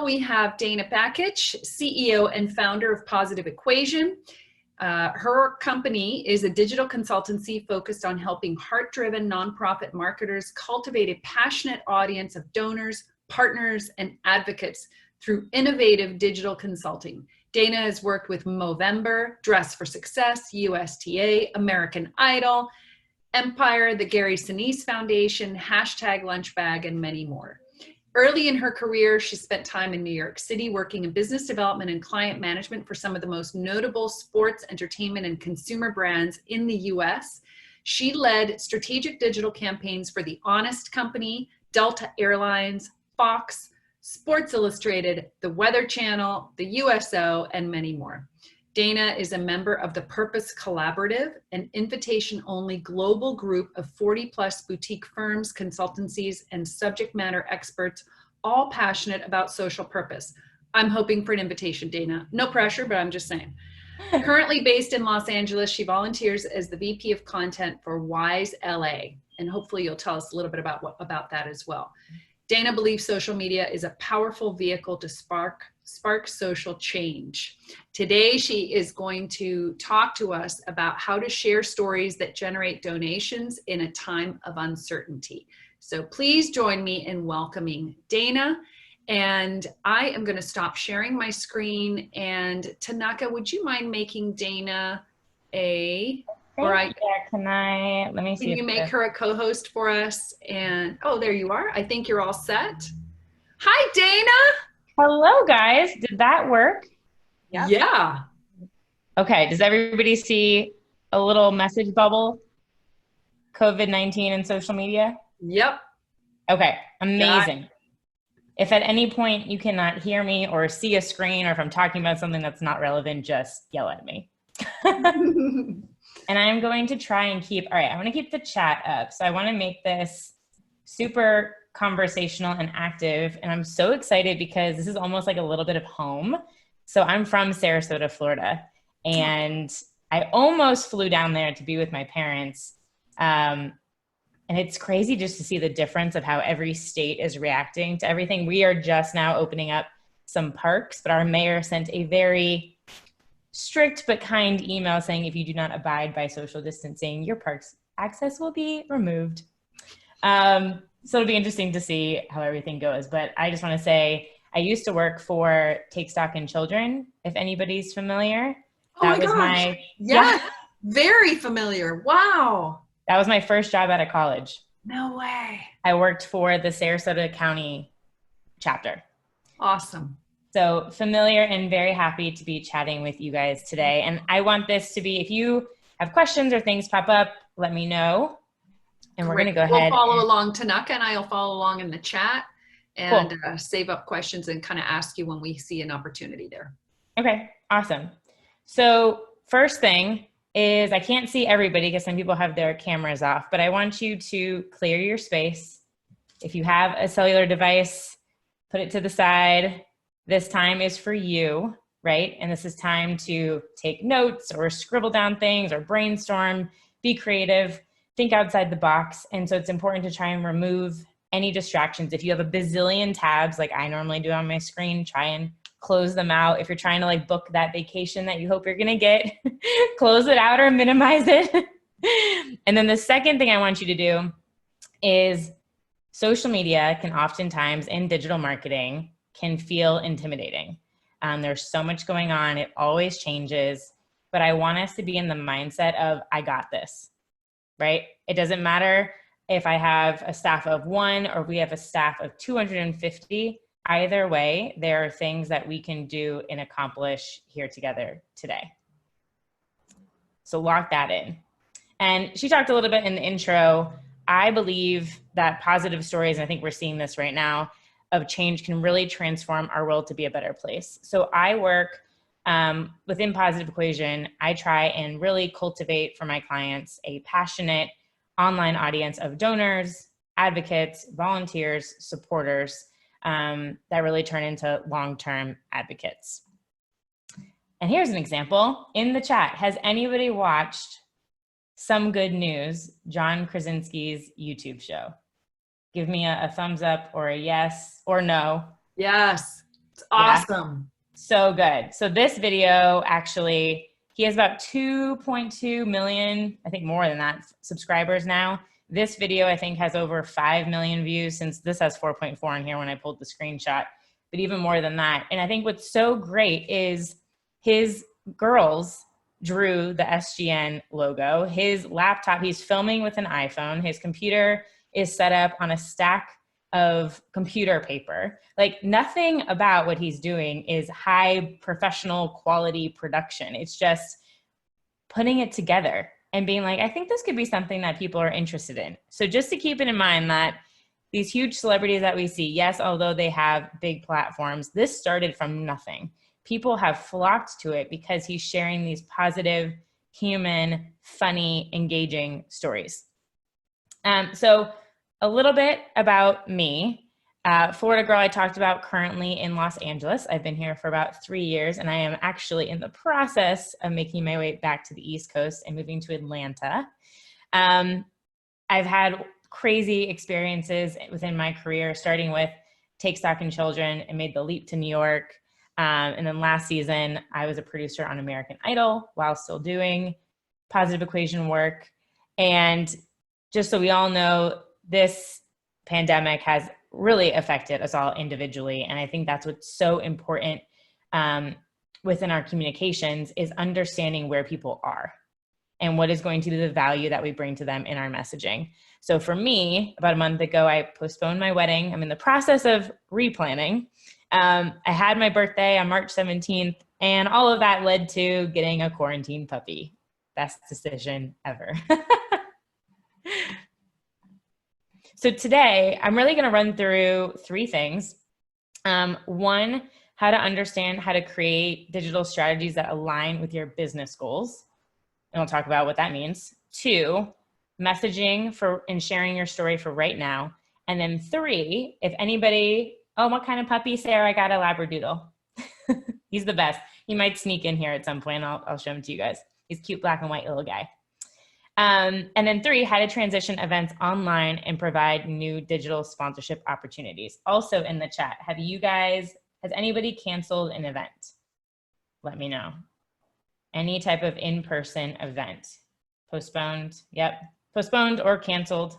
we have Dana Bakich, CEO and founder of Positive Equation. Her company is a digital consultancy focused on helping heart-driven nonprofit marketers cultivate a passionate audience of donors, partners, and advocates through innovative digital consulting. Dana has worked with Movember, Dress for Success, USTA, American Idol, Empire, the Gary Sinise Foundation, #Lunchbag, and many more. Early in her career, she spent time in New York City working in business development and client management for some of the most notable sports, entertainment, and consumer brands in the US. She led strategic digital campaigns for The Honest Company, Delta Airlines, Fox, Sports Illustrated, The Weather Channel, the USO, and many more. Dana is a member of the Purpose Collaborative, an invitation-only global group of 40-plus boutique firms, consultancies, and subject matter experts, all passionate about social purpose. I'm hoping for an invitation, Dana. No pressure, but I'm just saying. Currently based in Los Angeles, she volunteers as the VP of Content for Wise LA, and hopefully you'll tell us a little bit about that as well. Dana believes social media is a powerful vehicle to spark social change. Today, she is going to talk to us about how to share stories that generate donations in a time of uncertainty. So please join me in welcoming Dana. And I am going to stop sharing my screen. And Tanaka, would you mind making Dana a... Let me see. Can you make her a co-host for us? And oh, there you are. I think you're all set. Hi, Dana. Hello, guys. Did that work? Yep. Yeah. Okay. Does everybody see a little message bubble? COVID-19 and social media? Yep. Okay. Amazing. If at any point you cannot hear me or see a screen, or if I'm talking about something that's not relevant, just yell at me. And I'm going to try and all right, I want to keep the chat up. So I want to make this super conversational and active. And I'm so excited because this is almost like a little bit of home. So I'm from Sarasota, Florida, and I almost flew down there to be with my parents. And it's crazy just to see the difference of how every state is reacting to everything. We are just now opening up some parks, but our mayor sent a very strict but kind email saying if you do not abide by social distancing, your park's access will be removed. So it'll be interesting to see how everything goes. But I just want to say I used to work for Take Stock in Children, if anybody's familiar. Oh that my gosh. Yeah, very familiar. Wow. That was my first job out of college. No way. I worked for the Sarasota County chapter. Awesome. So familiar and very happy to be chatting with you guys today. And I want this to be, if you have questions or things pop up, let me know. And we're going to go ahead. We'll follow along. Tanaka and I will follow along in the chat and save up questions and kind of ask you when we see an opportunity there. Okay, awesome. So first thing is I can't see everybody because some people have their cameras off, but I want you to clear your space. If you have a cellular device, put it to the side. This time is for you, right? And this is time to take notes or scribble down things or brainstorm, be creative, think outside the box. And so it's important to try and remove any distractions. If you have a bazillion tabs, like I normally do on my screen, try and close them out. If you're trying to like book that vacation that you hope you're gonna get, close it out or minimize it. And then the second thing I want you to do is social media can oftentimes in digital marketing can feel intimidating. There's so much going on. It always changes, but I want us to be in the mindset of, I got this, right? It doesn't matter if I have a staff of 1 or we have a staff of 250, either way, there are things that we can do and accomplish here together today. So lock that in. And she talked a little bit in the intro. I believe that positive stories, and I think we're seeing this right now, of change can really transform our world to be a better place. So I work within Positive Equation. I try and really cultivate for my clients a passionate online audience of donors, advocates, volunteers, supporters that really turn into long-term advocates. And here's an example in the chat. Has anybody watched Some Good News, John Krasinski's YouTube show? Give me a thumbs up or a yes or no. Yes. It's awesome. So good. So this video, actually, he has about 2.2 million, I think more than that, subscribers now. This video, I think, has over 5 million views, since this has 4.4 in here when I pulled the screenshot, but even more than that. And I think what's so great is his girls drew the SGN logo. His laptop, he's filming with an iPhone. His computer is set up on a stack of computer paper. Like, nothing about what he's doing is high professional quality production. It's just putting it together and being like, I think this could be something that people are interested in. So just to keep it in mind that these huge celebrities that we see, yes, although they have big platforms, this started from nothing. People have flocked to it because he's sharing these positive, human, funny, engaging stories. So a little bit about me. Florida girl, I talked about, currently in Los Angeles. I've been here for about 3 years, and I am actually in the process of making my way back to the East Coast and moving to Atlanta. I've had crazy experiences within my career, starting with Take Stock in Children and made the leap to New York. And then last season, I was a producer on American Idol while still doing positive equation work. And just so we all know, this pandemic has really affected us all individually. And I think that's what's so important within our communications, is understanding where people are and what is going to be the value that we bring to them in our messaging. So for me, about a month ago, I postponed my wedding. I'm in the process of replanning. I had my birthday on March 17th, and all of that led to getting a quarantine puppy. Best decision ever. So today, I'm really going to run through 3 things. One, how to understand how to create digital strategies that align with your business goals. And we'll talk about what that means. 2, messaging for and sharing your story for right now. And then 3, if anybody, oh, what kind of puppy, Sarah? I got a Labradoodle. He's the best. He might sneak in here at some point. I'll show him to you guys. He's a cute black and white little guy. And then 3, how to transition events online and provide new digital sponsorship opportunities. Also in the chat, has anybody canceled an event? Let me know. Any type of in-person event. Postponed, yep. Postponed or canceled.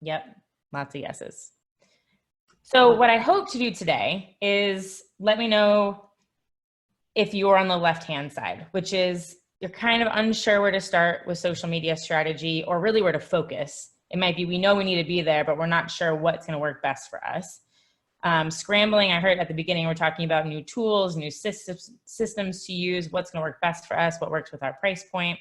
Yep, lots of yeses. So what I hope to do today is let me know if you're on the left-hand side, which is you're kind of unsure where to start with social media strategy, or really where to focus. It might be, we know we need to be there, but we're not sure what's going to work best for us. Scrambling, I heard at the beginning, we're talking about new tools, new systems to use, what's going to work best for us, what works with our price point.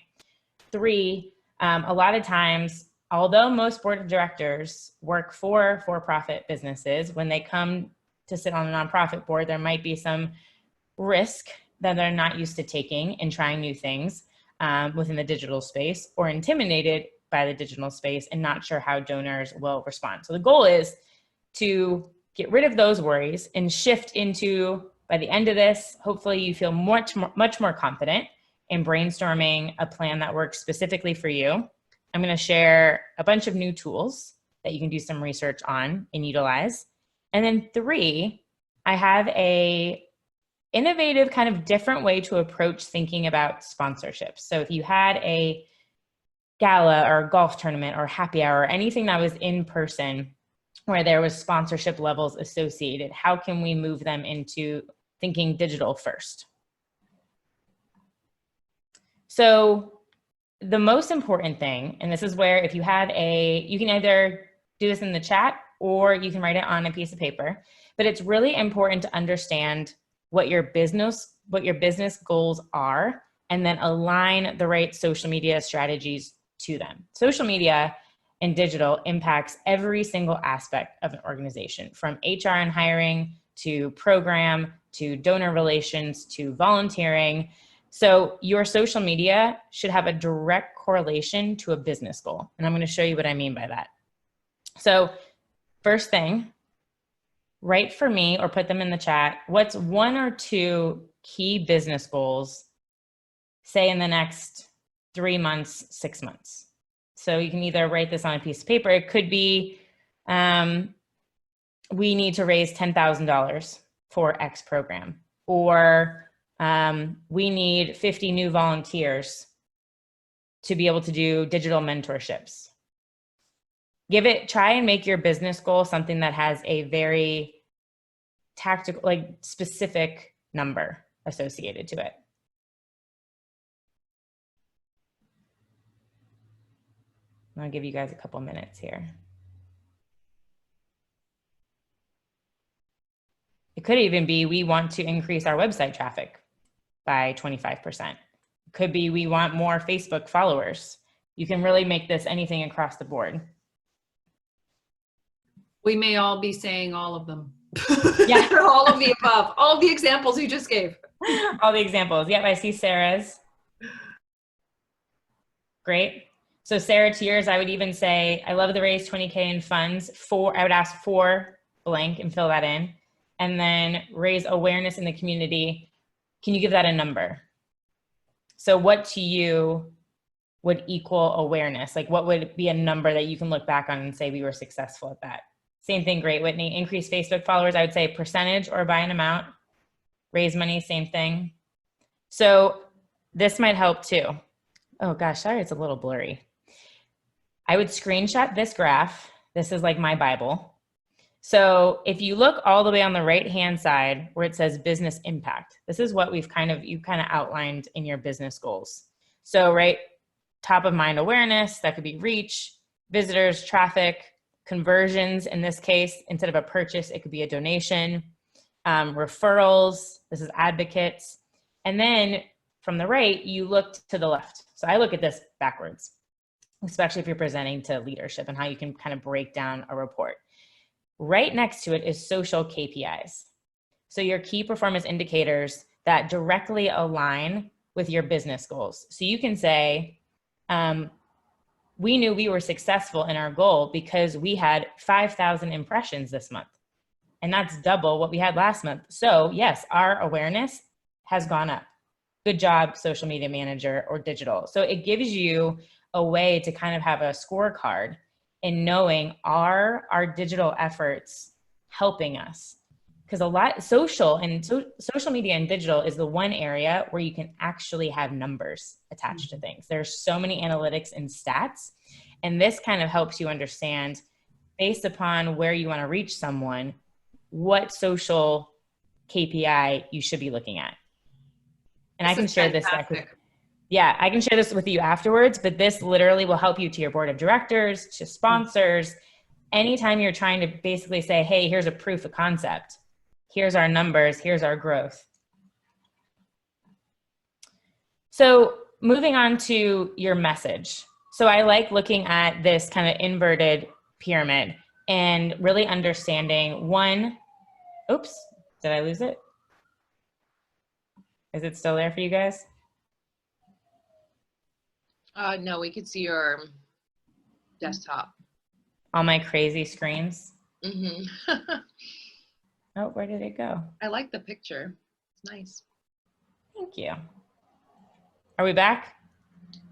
3, a lot of times, although most board of directors work for for-profit businesses, when they come to sit on a nonprofit board, there might be some risk that they're not used to taking and trying new things within the digital space, or intimidated by the digital space and not sure how donors will respond. So the goal is to get rid of those worries and shift into, by the end of this, hopefully you feel much more confident in brainstorming a plan that works specifically for you. I'm going to share a bunch of new tools that you can do some research on and utilize. And then 3, I have a innovative, kind of different way to approach thinking about sponsorships. So if you had a gala or a golf tournament or happy hour, or anything that was in person where there was sponsorship levels associated, how can we move them into thinking digital first? So the most important thing, and this is where if you have you can either do this in the chat or you can write it on a piece of paper, but it's really important to understand what your business goals are, and then align the right social media strategies to them. Social media and digital impacts every single aspect of an organization, from HR and hiring to program to donor relations to volunteering. So your social media should have a direct correlation to a business goal. And I'm going to show you what I mean by that. So first thing, write for me or put them in the chat. What's 1 or 2 key business goals, say in the next 3 months, 6 months? So you can either write this on a piece of paper. It could be we need to raise $10,000 for X program, or we need 50 new volunteers to be able to do digital mentorships. Try and make your business goal something that has a very tactical, like specific number associated to it. I'll give you guys a couple minutes here. It could even be we want to increase our website traffic by 25%. It could be we want more Facebook followers. You can really make this anything across the board. We may all be saying all of them. Yeah. All of the above, all of the examples you just gave. All the examples. Yep, I see Sarah's. Great. So Sarah, to yours, I would even say, I love the raise 20K in funds I would ask for blank and fill that in. And then raise awareness in the community. Can you give that a number? So what to you would equal awareness? Like what would be a number that you can look back on and say we were successful at that? Same thing, great, Whitney. Increase Facebook followers, I would say percentage or by an amount. Raise money, same thing. So this might help too. Oh gosh, sorry, it's a little blurry. I would screenshot this graph. This is like my Bible. So if you look all the way on the right-hand side where it says business impact, this is what you kind of outlined in your business goals. So right, top of mind awareness, that could be reach, visitors, traffic, conversions. In this case, instead of a purchase, it could be a donation, referrals, this is advocates. And then from the right, you look to the left. So I look at this backwards, especially if you're presenting to leadership and how you can kind of break down a report. Right next to it is social KPIs. So your key performance indicators that directly align with your business goals. So you can say, we knew we were successful in our goal because we had 5,000 impressions this month. And that's double what we had last month. So yes, our awareness has gone up. Good job, social media manager or digital. So it gives you a way to kind of have a scorecard in knowing are our digital efforts helping us? Because social media and digital is the one area where you can actually have numbers attached to things. There's so many analytics and stats, and this kind of helps you understand based upon where you want to reach someone, what social KPI you should be looking at. And I can share this. Yeah, I can share this with you afterwards, but this literally will help you to your board of directors, to sponsors. Anytime you're trying to basically say, hey, here's a proof of concept. Here's our numbers, here's our growth. So moving on to your message. So I like looking at this kind of inverted pyramid and really understanding one, oops, did I lose it? Is it still there for you guys? No, we could see your desktop. All my crazy screens. Mm-hmm. Oh, where did it go? I like the picture. It's nice. Thank you. Are we back?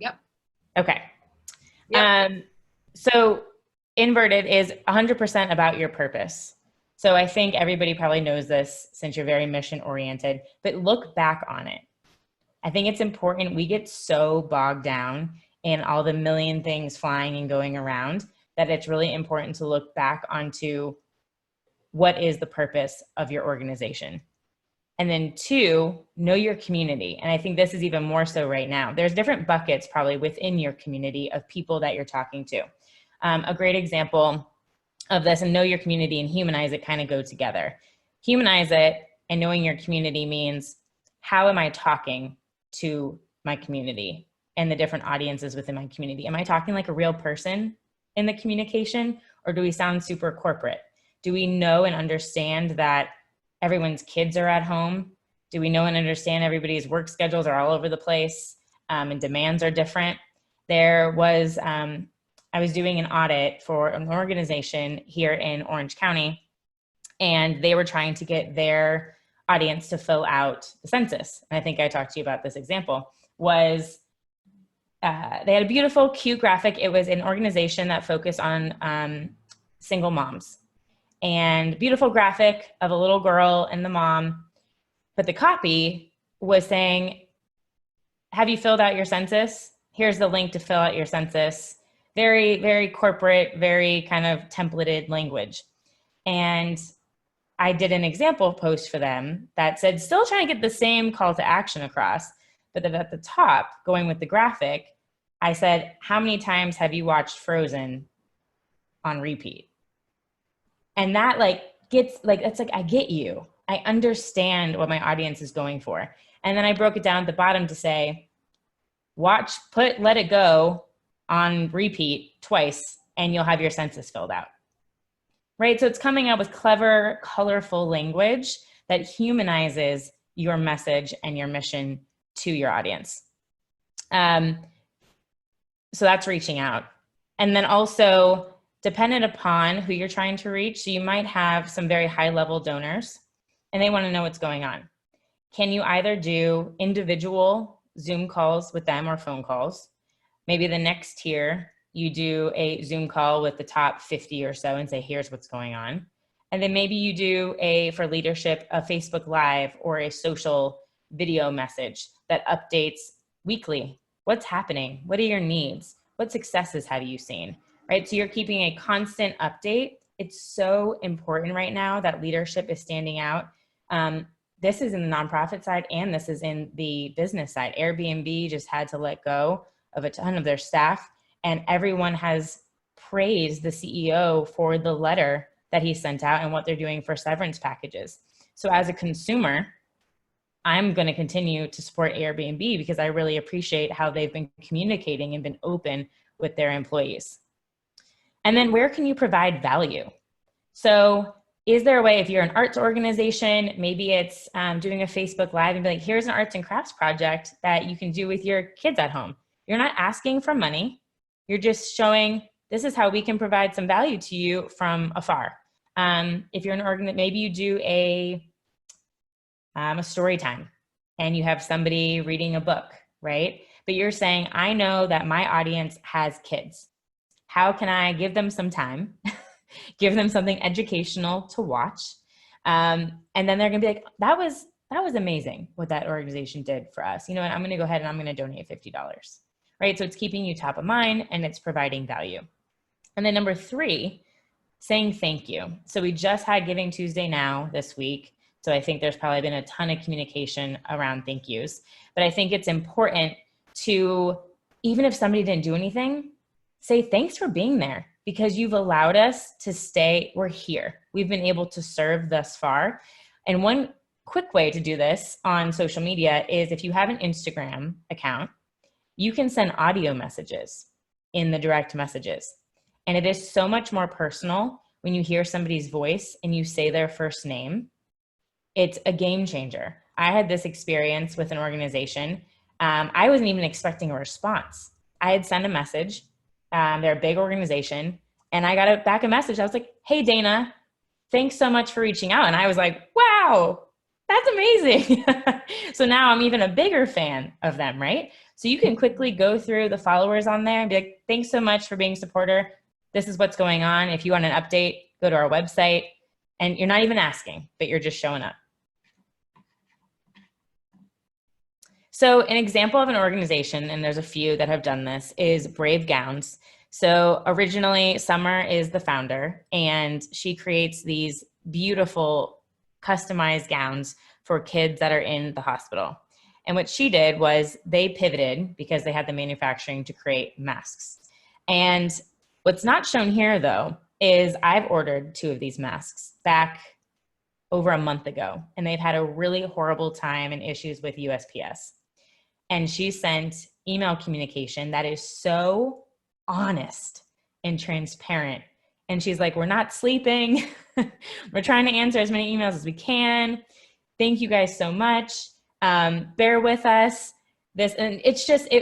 Yep. Okay. Yep. So inverted is 100% about your purpose. So I think everybody probably knows this since you're very mission oriented, but look back on it. I think it's important. We get so bogged down in all the million things flying and going around that it's really important to look back onto what is the purpose of your organization. And then two, know your community. And I think this is even more so right now. There's different buckets probably within your community of people that you're talking to. A great example of this, and know your community and humanize it kind of go together. Humanize it and knowing your community means, how am I talking to my community and the different audiences within my community? Am I talking like a real person in the communication, or do we sound super corporate? Do we know and understand that everyone's kids are at home? Do we know and understand everybody's work schedules are all over the place and demands are different? There was, I was doing an audit for an organization here in Orange County, and they were trying to get their audience to fill out the census. And I think I talked to you about this example. Was they had a beautiful, cute graphic. It was an organization that focused on single moms. and beautiful graphic of a little girl and the mom. But the copy was saying, have you filled out your census? Here's the link to fill out your census. Very, very corporate, very kind of templated language. And I did an example post for them that said, still trying to get the same call to action across, but then at the top, going with the graphic, I said, how many times have you watched Frozen on repeat? And that it's like, I get you. I understand what my audience is going for. And then I broke it down at the bottom to say, Let It Go on repeat twice, and you'll have your census filled out. Right? So it's coming up with clever, colorful language that humanizes your message and your mission to your audience. So that's reaching out. And then also, dependent upon who you're trying to reach, so you might have some very high-level donors, and they want to know what's going on. Can you either do individual Zoom calls with them or phone calls? Maybe the next tier, you do a Zoom call with the top 50 or so and say, here's what's going on. And then maybe you do for leadership, a Facebook Live or a social video message that updates weekly. What's happening? What are your needs? What successes have you seen? Right? So you're keeping a constant update. It's so important right now that leadership is standing out. This is in the nonprofit side and this is in the business side. Airbnb just had to let go of a ton of their staff, and everyone has praised the CEO for the letter that he sent out and what they're doing for severance packages. So as a consumer, I'm going to continue to support Airbnb because I really appreciate how they've been communicating and been open with their employees. And then where can you provide value? So is there a way, if you're an arts organization, maybe it's doing a Facebook Live and be like, here's an arts and crafts project that you can do with your kids at home. You're not asking for money. You're just showing, this is how we can provide some value to you from afar. If you're an organ, maybe you do a story time and you have somebody reading a book, right? But you're saying, I know that my audience has kids. How can I give them some time, give them something educational to watch? And then they're gonna be like, that was amazing what that organization did for us. You know what, I'm gonna go ahead and I'm gonna donate $50, right? So it's keeping you top of mind and it's providing value. And then number 3, saying thank you. So we just had Giving Tuesday now this week. So I think there's probably been a ton of communication around thank yous, but I think it's important to, even if somebody didn't do anything, say thanks for being there because you've allowed us to stay, we're here. We've been able to serve thus far. And one quick way to do this on social media is if you have an Instagram account, you can send audio messages in the direct messages. And it is so much more personal when you hear somebody's voice and you say their first name. It's a game changer. I had this experience with an organization. I wasn't even expecting a response. I had sent a message. They're a big organization. And I got back a message. I was like, hey, Dana, thanks so much for reaching out. And I was like, wow, that's amazing. So now I'm even a bigger fan of them, right? So you can quickly go through the followers on there and be like, thanks so much for being a supporter. This is what's going on. If you want an update, go to our website. And you're not even asking, but you're just showing up. So an example of an organization, and there's a few that have done this, is Brave Gowns. So originally, Summer is the founder, and she creates these beautiful customized gowns for kids that are in the hospital. And what she did was they pivoted because they had the manufacturing to create masks. And what's not shown here, though, is I've ordered 2 of these masks back over a month ago, and they've had a really horrible time and issues with USPS. And she sent email communication that is so honest and transparent. And she's like, we're not sleeping. We're trying to answer as many emails as we can. Thank you guys so much. Bear with us. And it's just,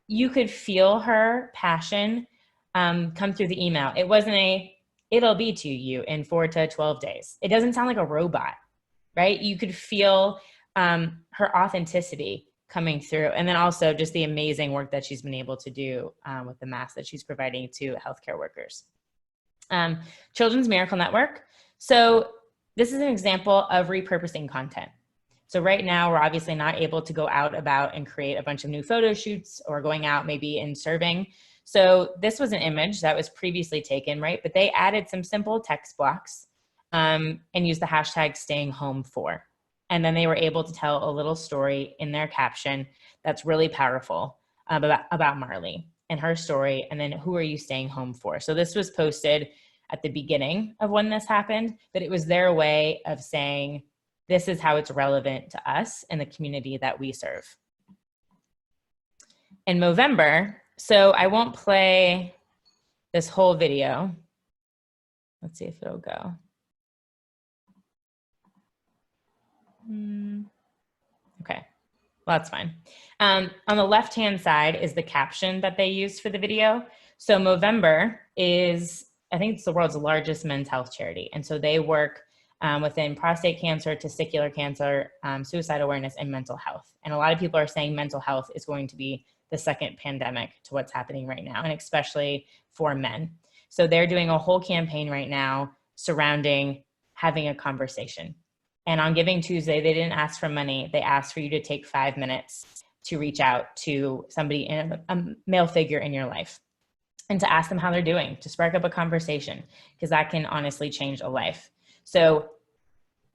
you could feel her passion come through the email. It wasn't it'll be to you in 4 to 12 days. It doesn't sound like a robot, right? You could feel her authenticity coming through. And then also just the amazing work that she's been able to do with the masks that she's providing to healthcare workers. Children's Miracle Network. So this is an example of repurposing content. So right now, we're obviously not able to go out about and create a bunch of new photo shoots or going out maybe and serving. So this was an image that was previously taken, right? But they added some simple text blocks and used the hashtag staying home for. And then they were able to tell a little story in their caption that's really powerful about Marley and her story. And then who are you staying home for? So this was posted at the beginning of when this happened, but it was their way of saying, this is how it's relevant to us and the community that we serve. In Movember, so I won't play this whole video. Let's see if it'll go. Okay, well, that's fine. On the left-hand side is the caption that they used for the video. So Movember is, I think it's the world's largest men's health charity. And so they work within prostate cancer, testicular cancer, suicide awareness, and mental health. And a lot of people are saying mental health is going to be the second pandemic to what's happening right now, and especially for men. So they're doing a whole campaign right now surrounding having a conversation. And on Giving Tuesday, they didn't ask for money. They asked for you to take 5 minutes to reach out to somebody, in a male figure in your life, and to ask them how they're doing, to spark up a conversation, because that can honestly change a life. So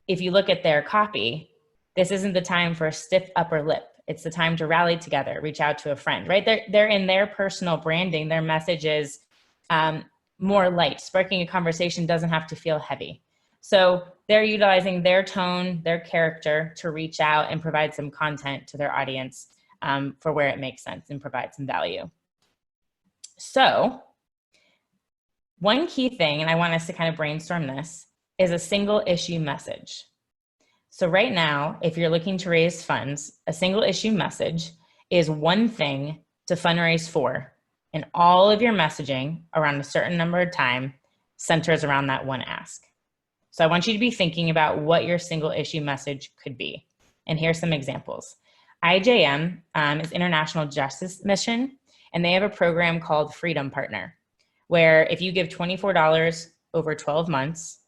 if you look at their copy, this isn't the time for a stiff upper lip. It's the time to rally together, reach out to a friend, right? They're in their personal branding. Their message is more light. Sparking a conversation doesn't have to feel heavy. So they're utilizing their tone, their character to reach out and provide some content to their audience for where it makes sense and provide some value. So one key thing, and I want us to kind of brainstorm this, is a single issue message. So right now, if you're looking to raise funds, a single issue message is one thing to fundraise for, and all of your messaging around a certain number of time centers around that one ask. So I want you to be thinking about what your single issue message could be. And here's some examples. IJM is International Justice Mission, and they have a program called Freedom Partner, where if you give $24 over 12 months,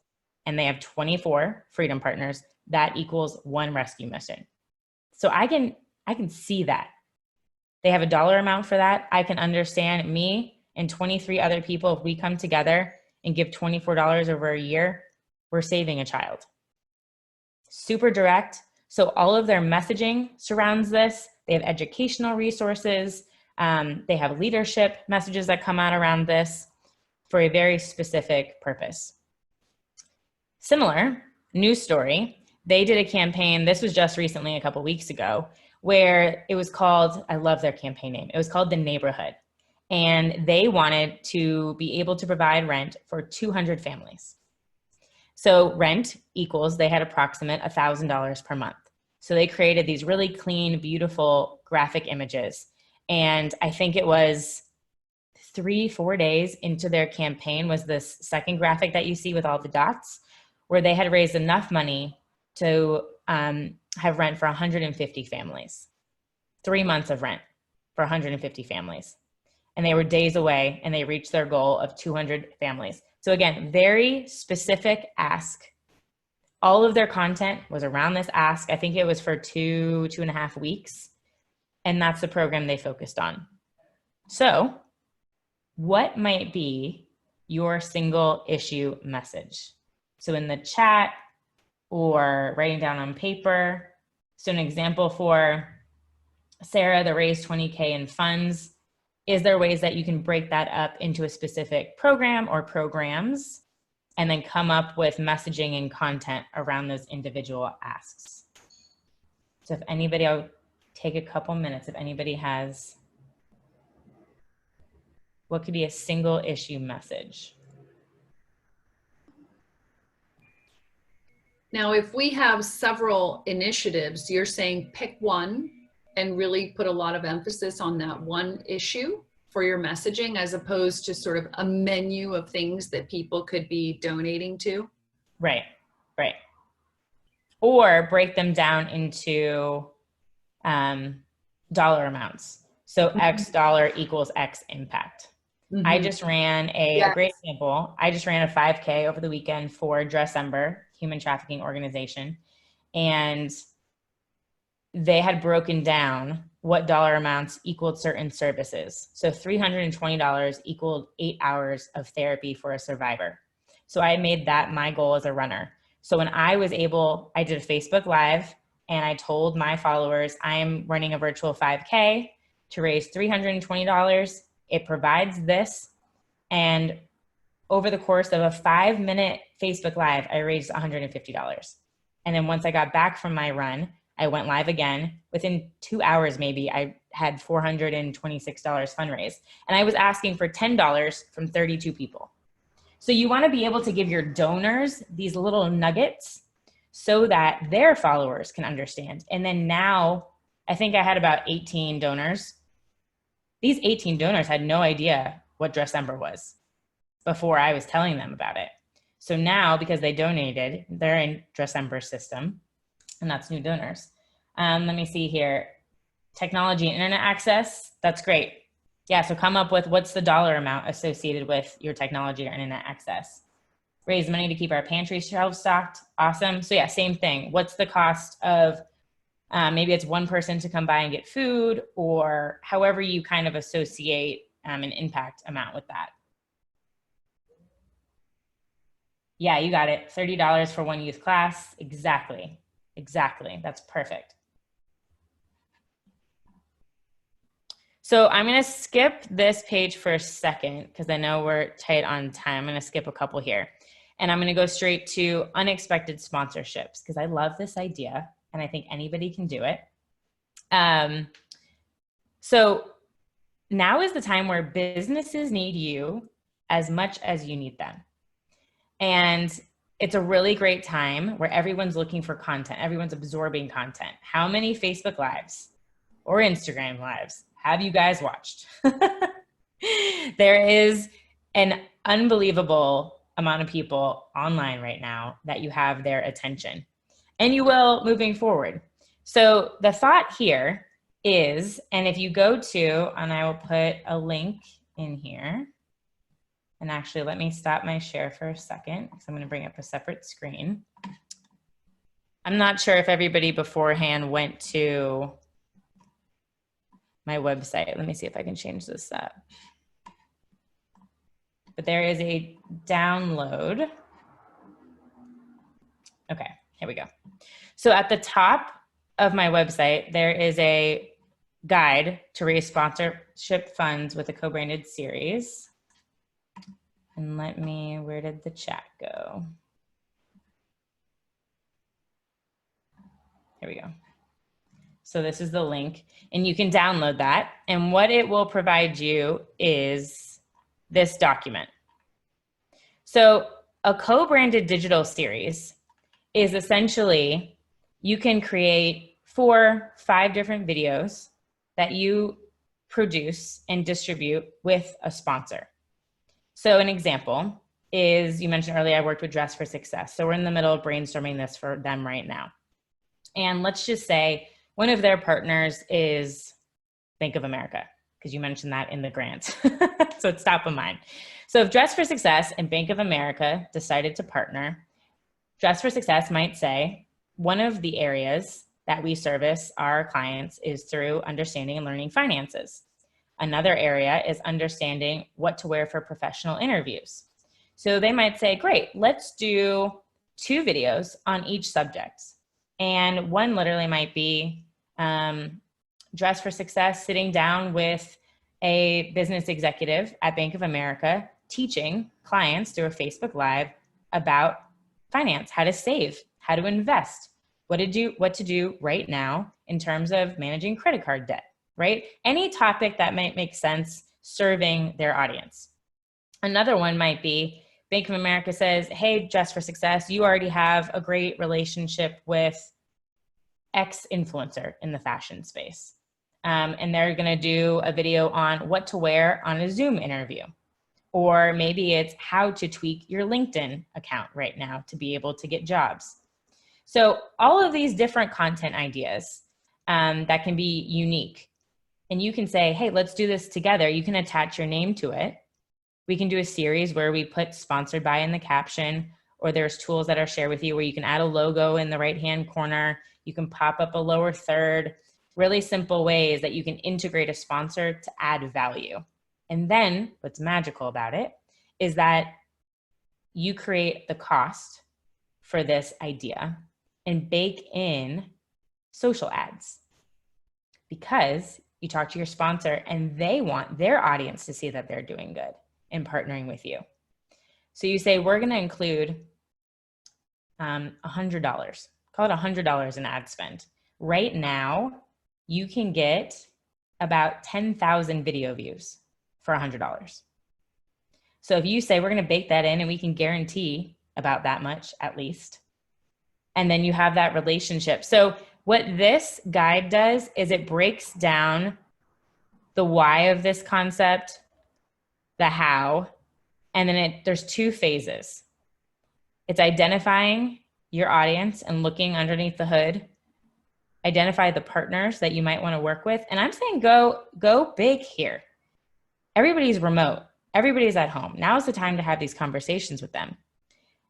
and they have 24 Freedom Partners, that equals one rescue mission. So I can see that. They have a dollar amount for that. I can understand me and 23 other people, if we come together and give $24 over a year, we're saving a child. Super direct. So all of their messaging surrounds this. They have educational resources. They have leadership messages that come out around this for a very specific purpose. Similar news story, they did a campaign, this was just recently a couple weeks ago, where it was called, I love their campaign name, it was called The Neighborhood. And they wanted to be able to provide rent for 200 families. So rent equals, they had approximate $1,000 per month. So they created these really clean, beautiful graphic images. And I think it was 3-4 days into their campaign was this second graphic that you see with all the dots, where they had raised enough money to have rent for 150 families. 3 months of rent for 150 families. And they were days away, and they reached their goal of 200 families. So again, very specific ask. All of their content was around this ask. I think it was for 2.5 weeks. And that's the program they focused on. So what might be your single issue message? So in the chat or writing down on paper. So an example for Sarah, the raise 20K in funds. Is there ways that you can break that up into a specific program or programs and then come up with messaging and content around those individual asks? So if anybody, I'll take a couple minutes if anybody has, what could be a single issue message? Now, if we have several initiatives, you're saying pick one and really put a lot of emphasis on that one issue for your messaging, as opposed to sort of a menu of things that people could be donating to? Right, right. Or break them down into dollar amounts. So X dollar equals X impact. I Mhm. just ran a great example. I just ran a 5K over the weekend for Dressember, human trafficking organization. And they had broken down what dollar amounts equaled certain services. So $320 equaled 8 hours of therapy for a survivor. So I made that my goal as a runner. So when I was able, I did a Facebook Live and I told my followers, I'm running a virtual 5K to raise $320. It provides this. And over the course of a 5-minute Facebook Live, I raised $150. And then once I got back from my run, I went live again. Within 2 hours, maybe, I had $426 fundraised. And I was asking for $10 from 32 people. So you want to be able to give your donors these little nuggets so that their followers can understand. And then now, I think I had about 18 donors. These 18 donors had no idea what Dressember was before I was telling them about it. So now, because they donated, they're in Dressember's system, and that's new donors. Let me see here. Technology and internet access, that's great. Yeah, so come up with what's the dollar amount associated with your technology or internet access. Raise money to keep our pantry shelves stocked, awesome. So yeah, same thing. What's the cost of, maybe it's one person to come by and get food, or however you kind of associate an impact amount with that. Yeah, you got it. $30 for one youth class. Exactly. Exactly. That's perfect. So I'm going to skip this page for a second because I know we're tight on time. I'm going to skip a couple here. And I'm going to go straight to unexpected sponsorships because I love this idea and I think anybody can do it. So now is the time where businesses need you as much as you need them. And it's a really great time where everyone's looking for content. Everyone's absorbing content. How many Facebook Lives or Instagram Lives have you guys watched? There is an unbelievable amount of people online right now that you have their attention, and you will moving forward. So the thought here is, and if you go to, and I will put a link in here, and actually let me stop my share for a second because I'm going to bring up a separate screen. I'm not sure if everybody beforehand went to my website. Let me see if I can change this up. But there is a download. Okay, here we go. So at the top of my website, there is a guide to raise sponsorship funds with a co-branded series. And where did the chat go? Here we go. So this is the link, and you can download that. And what it will provide you is this document. So a co-branded digital series is essentially, you can create 4, 5 different videos that you produce and distribute with a sponsor. So an example is, you mentioned earlier, I worked with Dress for Success. So we're in the middle of brainstorming this for them right now. And let's just say one of their partners is Bank of America, because you mentioned that in the grant. So it's top of mind. So if Dress for Success and Bank of America decided to partner, Dress for Success might say, one of the areas that we service our clients is through understanding and learning finances. Another area is understanding what to wear for professional interviews. So they might say, great, let's do 2 videos on each subject. And one literally might be Dress for Success sitting down with a business executive at Bank of America, teaching clients through a Facebook Live about finance, how to save, how to invest, what to do right now in terms of managing credit card debt, right? Any topic that might make sense serving their audience. Another one might be Bank of America says, hey, Dress for Success, you already have a great relationship with X influencer in the fashion space. And they're gonna do a video on what to wear on a Zoom interview. Or maybe it's how to tweak your LinkedIn account right now to be able to get jobs. So all of these different content ideas that can be unique. And you can say, hey, let's do this together. You can attach your name to it. We can do a series where we put sponsored by in the caption, or there's tools that are shared with you where you can add a logo in the right-hand corner. You can pop up a lower third, really simple ways that you can integrate a sponsor to add value. And then what's magical about it is that you create the cost for this idea and bake in social ads, because you talk to your sponsor and they want their audience to see that they're doing good and partnering with you. So you say, we're going to include $100, call it $100 in ad spend. Right now, you can get about 10,000 video views for $100. So if you say, we're going to bake that in and we can guarantee about that much at least, and then you have that relationship. So what this guide does is it breaks down the why of this concept, the how, and then there's two phases. It's identifying your audience and looking underneath the hood, identify the partners that you might want to work with. And I'm saying go big here. Everybody's remote. Everybody's at home. Now is the time to have these conversations with them.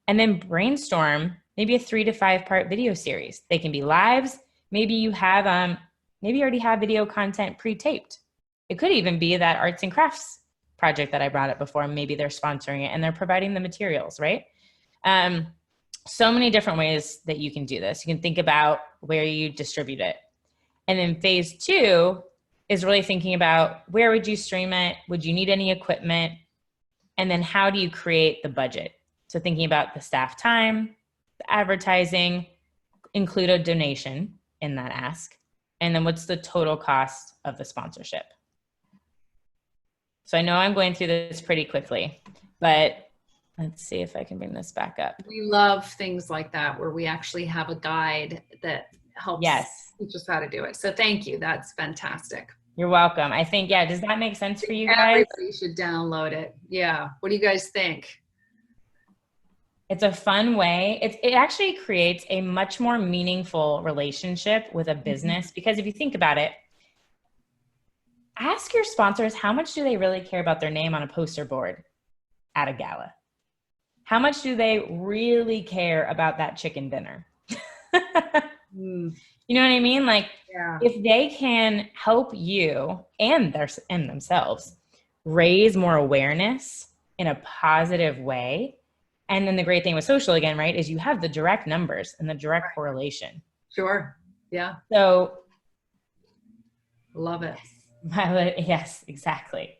And then brainstorm maybe a 3 to 5 part video series. They can be lives. Maybe you have, maybe you already have video content pre-taped. It could even be that arts and crafts project that I brought up before. Maybe they're sponsoring it and they're providing the materials, right? So many different ways that you can do this. You can think about where you distribute it. And then phase 2 is really thinking about where would you stream it? Would you need any equipment? And then how do you create the budget? So thinking about the staff time, the advertising, include a donation in that ask. And then what's the total cost of the sponsorship? So I know I'm going through this pretty quickly, but let's see if I can bring this back up. We love things like that where we actually have a guide that helps teach us how to do it. So thank you. That's fantastic. You're welcome. I think, yeah, does that make sense for you guys? Everybody should download it. Yeah. What do you guys think? It's a fun way. It actually creates a much more meaningful relationship with a business, because if you think about it, ask your sponsors, how much do they really care about their name on a poster board at a gala? How much do they really care about that chicken dinner? You know what I mean? Like, if they can help you and themselves raise more awareness in a positive way. And then the great thing with social, again, right, is you have the direct numbers and the direct correlation. Sure. Yeah. So love it. Yes, exactly.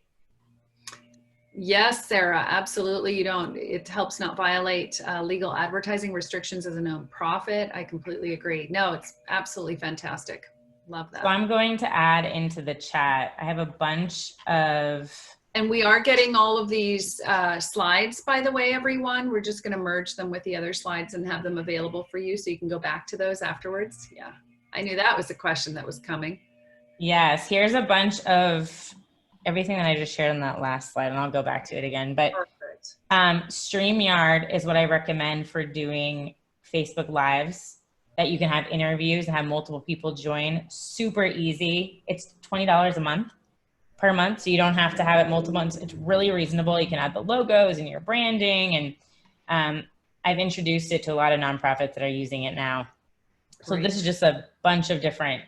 Yes, Sarah, absolutely. It helps not violate legal advertising restrictions as a nonprofit. I completely agree. No, it's absolutely fantastic. Love that. So I'm going to add into the chat. I have a bunch of... And we are getting all of these slides, by the way, everyone. We're just going to merge them with the other slides and have them available for you so you can go back to those afterwards. Yeah, I knew that was a question that was coming. Yes, here's a bunch of everything that I just shared on that last slide, and I'll go back to it again. But StreamYard is what I recommend for doing Facebook Lives, that you can have interviews and have multiple people join. Super easy. It's $20 a month. Per month, so you don't have to have it multiple months. It's really reasonable. You can add the logos and your branding, and I've introduced it to a lot of nonprofits that are using it now. So this is just a bunch of different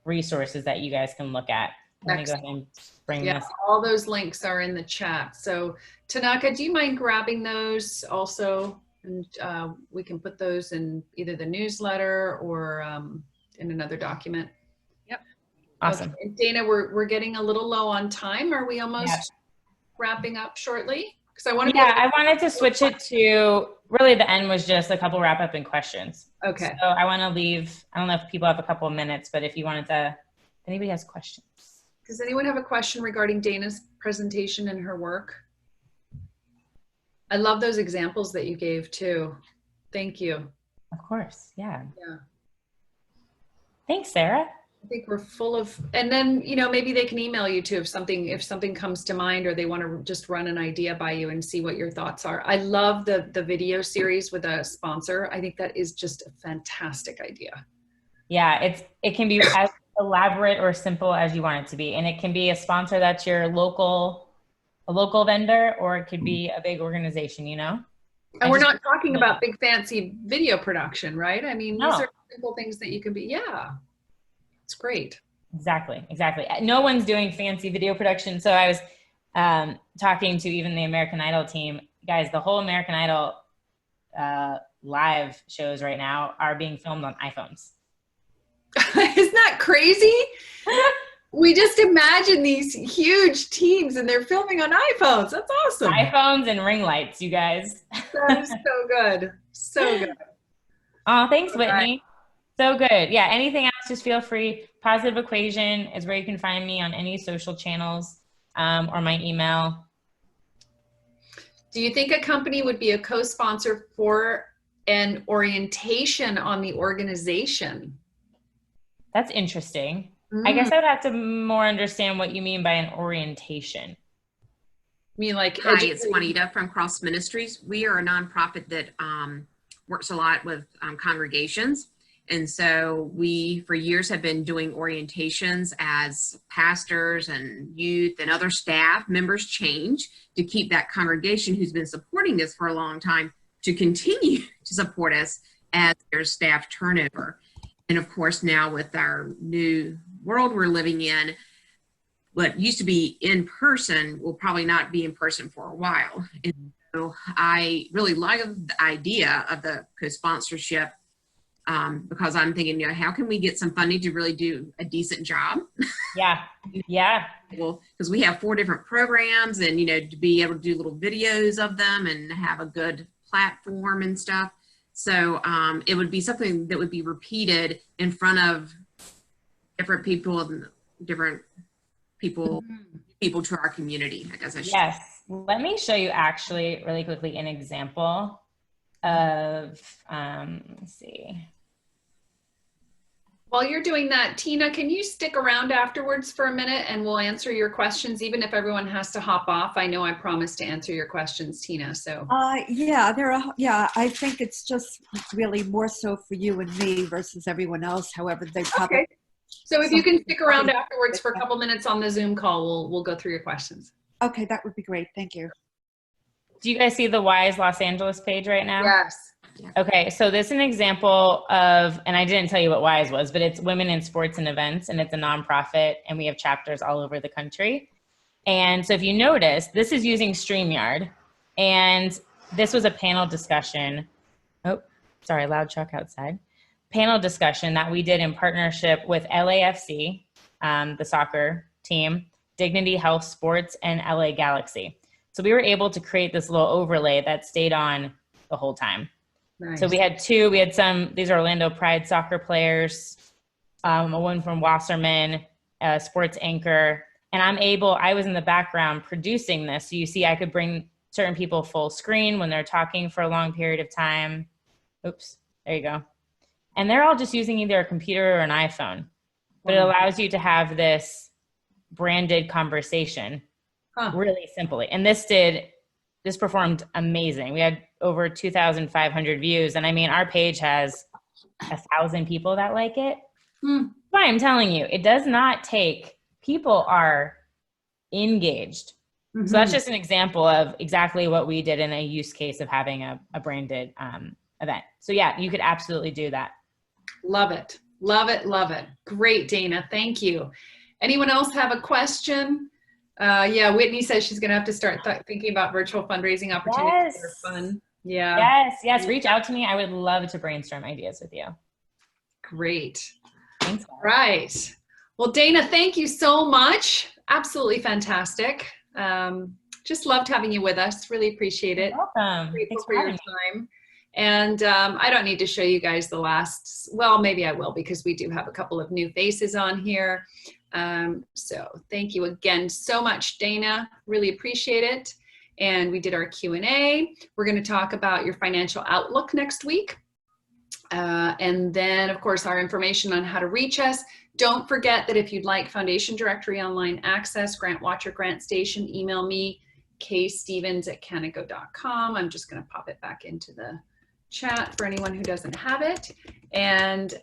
resources that you guys can look at. Let me go ahead and bring this. All those links are in the chat. So Tanaka, do you mind grabbing those also? And we can put those in either the newsletter or in another document. Awesome. Okay. Dana, we're getting a little low on time. Are we almost wrapping up shortly? Because I want to. I wanted to switch it to really the end was just a couple wrap up and questions. Okay. So I want to leave. I don't know if people have a couple of minutes, but if you wanted to, if anybody has questions. Does anyone have a question regarding Dana's presentation and her work? I love those examples that you gave too. Thank you. Of course. Yeah. Thanks, Sarah. I think we're full of, and then, maybe they can email you too if something comes to mind, or they want to just run an idea by you and see what your thoughts are. I love the video series with a sponsor. I think that is just a fantastic idea. Yeah, it can be as elaborate or simple as you want it to be. And it can be a sponsor that's your local a local vendor or it could be a big organization, you know? And we're not talking about big fancy video production, right? I mean, these are simple things that you can be, yeah, it's great. Exactly, exactly. No one's doing fancy video production. So I was talking to even the American Idol team. Guys, the whole American Idol live shows right now are being filmed on iPhones. Isn't that crazy? We just imagine these huge teams and they're filming on iPhones. That's awesome. iPhones and ring lights, you guys. That's so good. So good. Oh, thanks, Whitney. Right. So good. Yeah, anything else, just feel free. Positive Equation is where you can find me on any social channels or my email. Do you think a company would be a co-sponsor for an orientation on the organization? That's interesting. I guess I would have to more understand what you mean by an orientation. I mean, like, Hi, it's Juanita from Cross Ministries. We are a nonprofit that works a lot with congregations. And so we, for years, have been doing orientations as pastors and youth and other staff members change to keep that congregation who's been supporting this for a long time to continue to support us as there's staff turnover. And of course, now with our new world we're living in, what used to be in person will probably not be in person for a while. And so I really like the idea of the co-sponsorship because I'm thinking, you know, how can we get some funding to really do a decent job? Yeah, yeah. Well, because we have 4 different programs and, you know, to be able to do little videos of them and have a good platform and stuff. So it would be something that would be repeated in front of different people and different people to our community, I guess I should. Yes. Let me show you actually really quickly an example of, let's see. While you're doing that, Tina, can you stick around afterwards for a minute and we'll answer your questions, even if everyone has to hop off? I know I promised to answer your questions, Tina, so. Yeah, I think it's just really more so for you and me versus everyone else. However, they probably. Okay. So if you can stick around afterwards for a couple minutes on the Zoom call, we'll go through your questions. Okay, that would be great. Thank you. Do you guys see the WISE Los Angeles page right now? Yes. Okay, so this is an example of, and I didn't tell you what WISE was, but it's Women in Sports and Events, and it's a nonprofit, and we have chapters all over the country. And so if you notice, this is using StreamYard, and this was a panel discussion. Oh, sorry, loud truck outside. Panel discussion that we did in partnership with LAFC, the soccer team, Dignity Health Sports, and LA Galaxy. So we were able to create this little overlay that stayed on the whole time. Nice. So we had some, these are Orlando Pride soccer players, a one from Wasserman, a sports anchor, and I was in the background producing this. So you see, I could bring certain people full screen when they're talking for a long period of time. Oops, there you go. And they're all just using either a computer or an iPhone, but it allows you to have this branded conversation really simply. And this performed amazing. We had over 2,500 views. And I mean, our page has 1,000 people that like it. But I'm telling you, it does not take, people are engaged. So that's just an example of exactly what we did in a use case of having a branded event. So yeah, you could absolutely do that. Love it. Love it. Love it. Great, Dana. Thank you. Anyone else have a question? Yeah, Whitney says she's going to have to start thinking about virtual fundraising opportunities that are fun. Yeah. Yes. Reach out to me. I would love to brainstorm ideas with you. Great. Thanks. Right. Well, Dana, thank you so much. Absolutely fantastic. Just loved having you with us. Really appreciate it. You're welcome. Grateful Thanks for your time. And I don't need to show you guys the last, well, maybe I will, because we do have a couple of new faces on here. So thank you again so much, Dana. Really appreciate it. And we did our Q&A. We're going to talk about your financial outlook next week. And then, of course, our information on how to reach us. Don't forget that if you'd like Foundation Directory Online Access, Grant Watcher, Grant Station, email me, kstevens@canago.com. I'm just going to pop it back into the chat for anyone who doesn't have it. And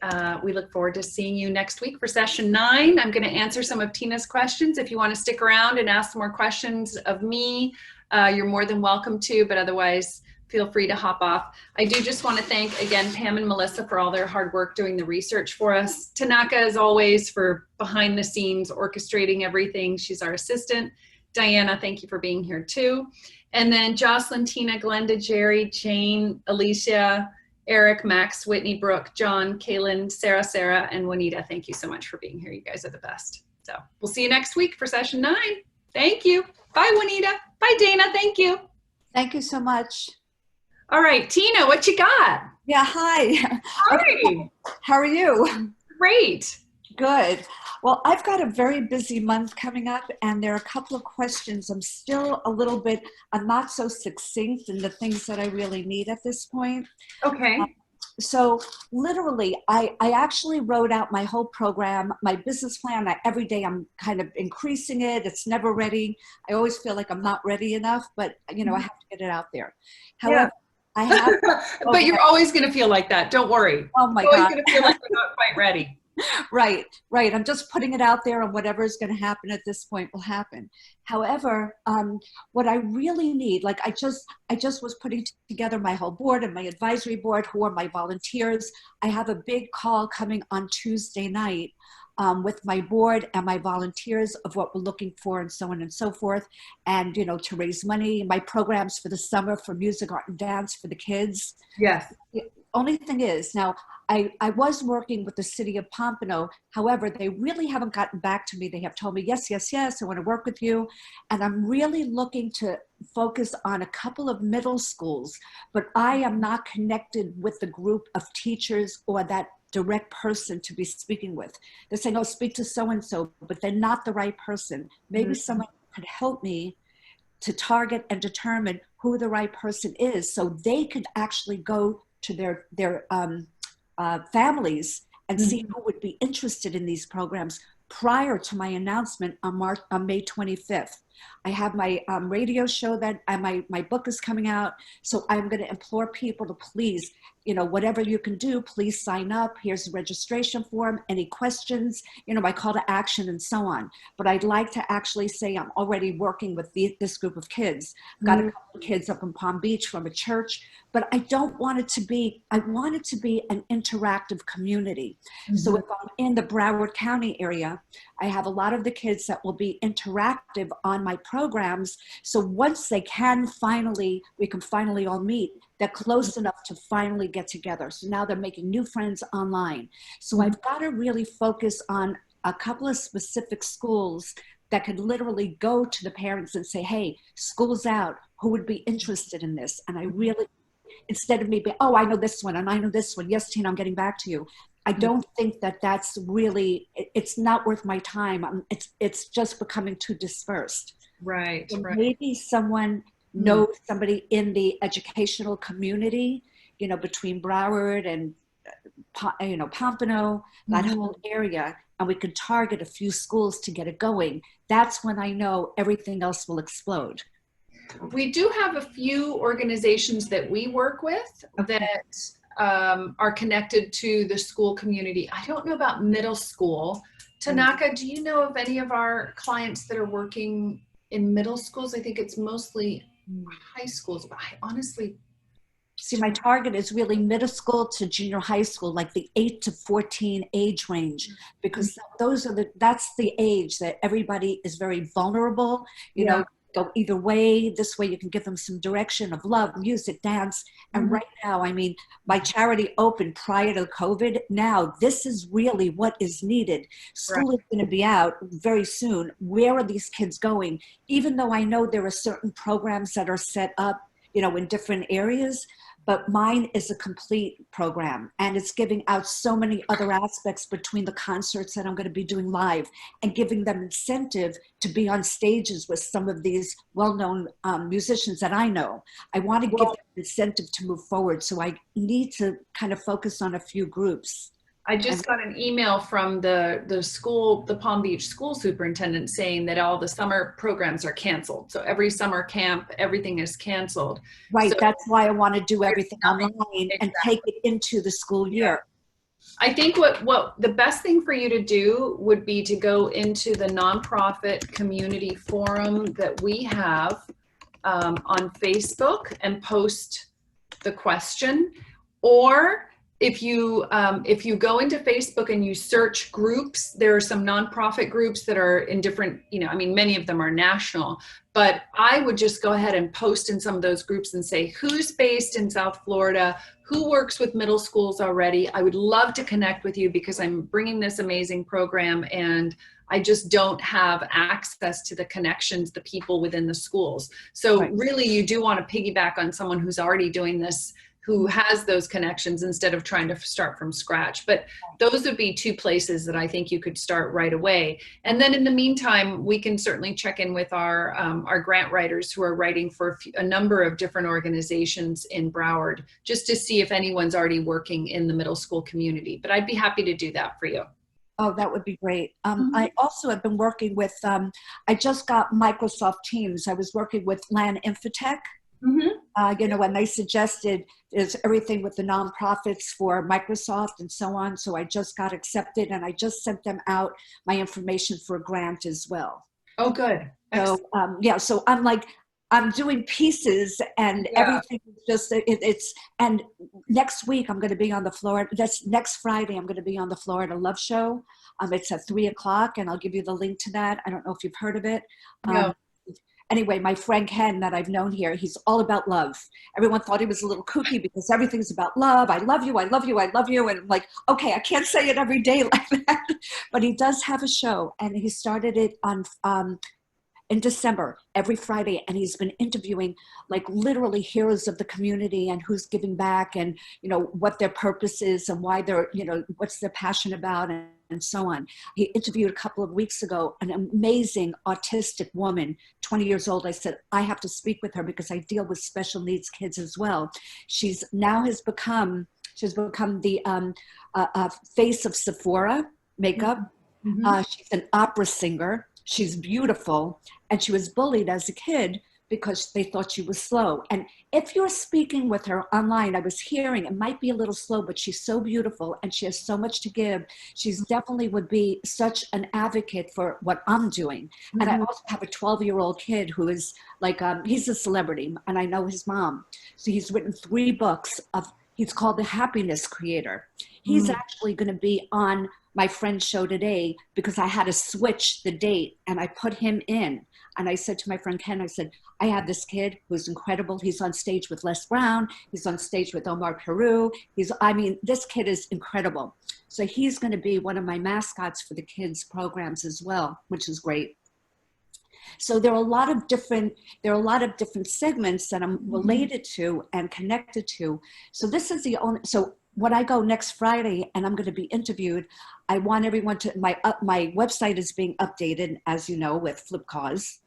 we look forward to seeing you next week for session 9. I'm going to answer some of Tina's questions. If you want to stick around and ask some more questions of me, you're more than welcome to, but otherwise feel free to hop off. I do just want to thank again Pam and Melissa for all their hard work doing the research for us. Tanaka, as always, for behind the scenes orchestrating everything. She's our assistant. Diana, thank you for being here too. And then Jocelyn, Tina, Glenda, Jerry, Jane, Alicia, Eric, Max, Whitney, Brooke, John, Kaylin, Sarah, and Juanita. Thank you so much for being here. You guys are the best. So we'll see you next week for session 9. Thank you. Bye, Juanita. Bye, Dana. Thank you. Thank you so much. All right, Tina, what you got? Yeah, hi. Hi. How are you? Great. Good. Well, I've got a very busy month coming up, and there are a couple of questions. I'm still a little bit, I'm not so succinct in the things that I really need at this point. Okay. So literally, I actually wrote out my whole program, my business plan. Every day I'm kind of increasing it. It's never ready. I always feel like I'm not ready enough, but you know, I have to get it out there. However, I have. But you're always going to feel like that. Don't worry. Oh my You're always God. going to feel like you're not quite ready. Right. I'm just putting it out there, and whatever is going to happen at this point will happen. However, what I really need, like I just was putting together my whole board and my advisory board, who are my volunteers. I have a big call coming on Tuesday night with my board and my volunteers of what we're looking for and so on and so forth. And, you know, to raise money, my programs for the summer for music, art, and dance for the kids. Yes. The only thing is, now, I was working with the city of Pompano. However, they really haven't gotten back to me. They have told me, yes, I want to work with you. And I'm really looking to focus on a couple of middle schools, but I am not connected with the group of teachers or that direct person to be speaking with. They're saying, oh, speak to so-and-so, but they're not the right person. Maybe someone could help me to target and determine who the right person is, so they could actually go to their families and see who would be interested in these programs prior to my announcement on May 25th. I have my radio show that my book is coming out. So I'm going to implore people to please, you know, whatever you can do, please sign up. Here's the registration form, any questions, you know, my call to action and so on. But I'd like to actually say I'm already working with this group of kids. I've got a couple of kids up in Palm Beach from a church, but I don't want it to be, I want it to be an interactive community. So if I'm in the Broward County area, I have a lot of the kids that will be interactive on my programs. So once they can finally, we can finally all meet, they're close enough to finally get together. So now they're making new friends online. So I've got to really focus on a couple of specific schools that could literally go to the parents and say, hey, school's out, who would be interested in this? And I really, instead of me being, oh, I know this one and I know this one. Yes, Tina, I'm getting back to you. I don't think that that's really, it's not worth my time. It's just becoming too dispersed. Right, So right. maybe someone knows somebody in the educational community, you know, between Broward and, you know, Pompano, that whole area, and we could target a few schools to get it going. That's when I know everything else will explode. We do have a few organizations that we work with that are connected to the school community. I don't know about middle school. Tanaka, do you know of any of our clients that are working in middle schools? I think it's mostly high schools, but I honestly... See, my target is really middle school to junior high school, like the 8 to 14 age range, because that's the age that everybody is very vulnerable, you know, go either way. This way you can give them some direction of love, music, dance. And right now, I mean, my charity opened prior to COVID. Now, this is really what is needed. School is going to be out very soon. Where are these kids going? Even though I know there are certain programs that are set up, you know, in different areas, but mine is a complete program, and it's giving out so many other aspects between the concerts that I'm going to be doing live and giving them incentive to be on stages with some of these well-known musicians that I know. I want to give them incentive to move forward. So I need to kind of focus on a few groups. I just got an email from the school, the Palm Beach school superintendent, saying that all the summer programs are canceled. So every summer camp, everything is canceled. Right. So That's why I want to do everything nothing, online and exactly. take it into the school year. I think what the best thing for you to do would be to go into the nonprofit community forum that we have on Facebook and post the question. Or if you go into Facebook and you search groups, there are some nonprofit groups that are in different, I mean, many of them are national, but I would just go ahead and post in some of those groups and say, who's based in South Florida? Who works with middle schools already? I would love to connect with you because I'm bringing this amazing program and I just don't have access to the connections, the people within the schools. So really you do want to piggyback on someone who's already doing this, who has those connections instead of trying to start from scratch. But those would be two places that I think you could start right away. And then in the meantime, we can certainly check in with our grant writers who are writing for a number of different organizations in Broward, just to see if anyone's already working in the middle school community. But I'd be happy to do that for you. Oh, that would be great. I also have been working with, I just got Microsoft Teams. I was working with LAN Infotech. When they suggested there's everything with the nonprofits for Microsoft and so on. So I just got accepted and I just sent them out my information for a grant as well. Oh, good. So, so I'm doing pieces and everything is just, and next week I'm going to be on the Florida, next Friday, I'm going to be on the Florida Love Show. It's at 3:00 and I'll give you the link to that. I don't know if you've heard of it. No. Anyway, my friend Ken that I've known here, he's all about love. Everyone thought he was a little kooky because everything's about love. I love you, I love you, I love you. And I'm like, okay, I can't say it every day like that. But he does have a show and he started it on in December, every Friday, and he's been interviewing like literally heroes of the community and who's giving back and, what their purpose is and why they're, what's their passion about and so on. He interviewed a couple of weeks ago an amazing autistic woman, 20 years old. I said, I have to speak with her because I deal with special needs kids as well. She's become the face of Sephora makeup. She's an opera singer. She's beautiful, and she was bullied as a kid because they thought she was slow. And if you're speaking with her online, I was hearing it might be a little slow, but she's so beautiful and she has so much to give. She's definitely would be such an advocate for what I'm doing. And I also have a 12-year-old kid who is like, he's a celebrity, and I know his mom. So he's written 3 books he's called The Happiness Creator. He's actually going to be on my friend's show today because I had to switch the date and I put him in. And I said to my friend Ken, I said, I have this kid who's incredible. He's on stage with Les Brown. He's on stage with Omar Peru. This kid is incredible. So he's going to be one of my mascots for the kids programs as well, which is great. So there are a lot of different segments that I'm related to and connected to. So this is so when I go next Friday and I'm going to be interviewed, I want everyone to, my website is being updated, as you know, with Flipcause.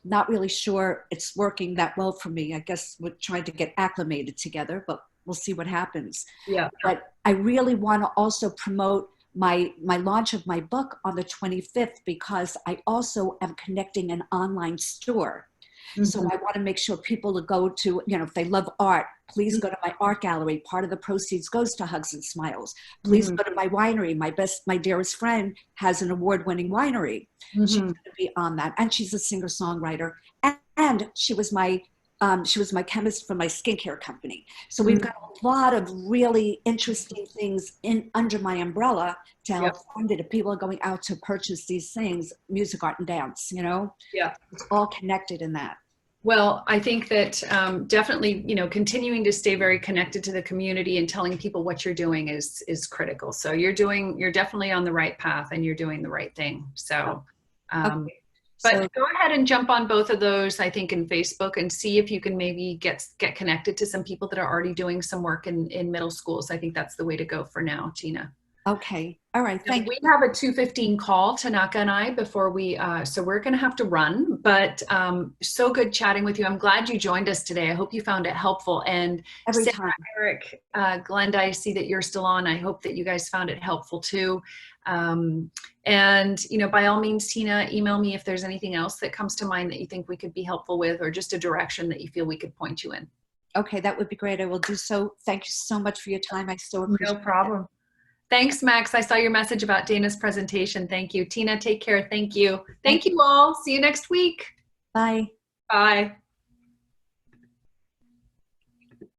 Not really sure it's working that well for me. I guess we're trying to get acclimated together, but we'll see what happens. Yeah. But I really want to also promote my launch of my book on the 25th because I also am connecting an online store. So I want to make sure people to go to, if they love art, please go to my art gallery. Part of the proceeds goes to Hugs and Smiles. Please go to my winery. My dearest friend has an award-winning winery. She's going to be on that. And she's a singer-songwriter. And she was my chemist for my skincare company. So we've got a lot of really interesting things under my umbrella to help fund it. If people are going out to purchase these things, music, art, and dance, Yeah. It's all connected in that. Well, I think that definitely, continuing to stay very connected to the community and telling people what you're doing is critical. So you're definitely on the right path and you're doing the right thing. So, but go ahead and jump on both of those, I think, in Facebook and see if you can maybe get connected to some people that are already doing some work in middle schools. I think that's the way to go for now, Tina. Okay. All right. Thank you. We have a 2:15 call, Tanaka and I, before we, so we're going to have to run, but so good chatting with you. I'm glad you joined us today. I hope you found it helpful. And Every Sarah, time. Eric, Glenda, I see that you're still on. I hope that you guys found it helpful too. And, you know, by all means, Tina, email me if there's anything else that comes to mind that you think we could be helpful with, or just a direction that you feel we could point you in. Okay, that would be great. I will do so. Thank you so much for your time. I so appreciate it. No problem. Thanks, Max. I saw your message about Dana's presentation. Thank you. Tina, take care. Thank you. Thank you all. See you next week. Bye. Bye.